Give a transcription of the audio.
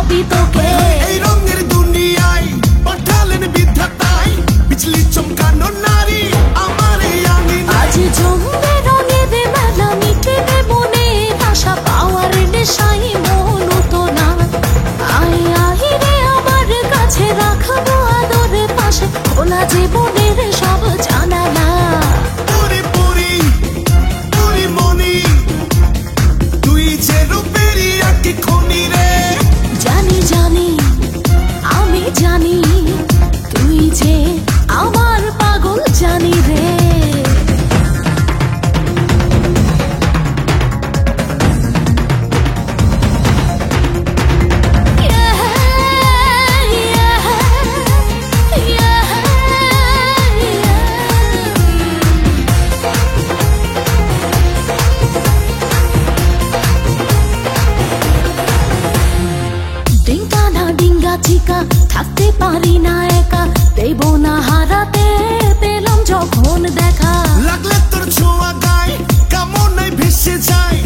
ভাবি তোকে। এই রঙের দুনিয়ায় পাঠালেন বিধাতায় বিজলি চমকানো নারী আমার এই আঙিনায়। আজ জমবে রঙের মেলা, মিটবে মনের আশা, পাওয়ার নেশায় মন তো না। আয় আয় রে আমার কাছে, রাখবো আদর পাশে, খোলা জীবনের সব জানালা। পুরি পুরি পুরি মনি তুই যে রূপেরই আঁকি খনি রে। জানি জানি আমি জানি, তুই যে আমার পাগল জানি রে। ডিঙ্কা না ডিঙ্গা চিকা, থাকতে পারি না একা, দেব না হারাতে, পেলাম যখন দেখা। লাগলে তোর ছোঁয়া গায় কামনায় ভেসে যায়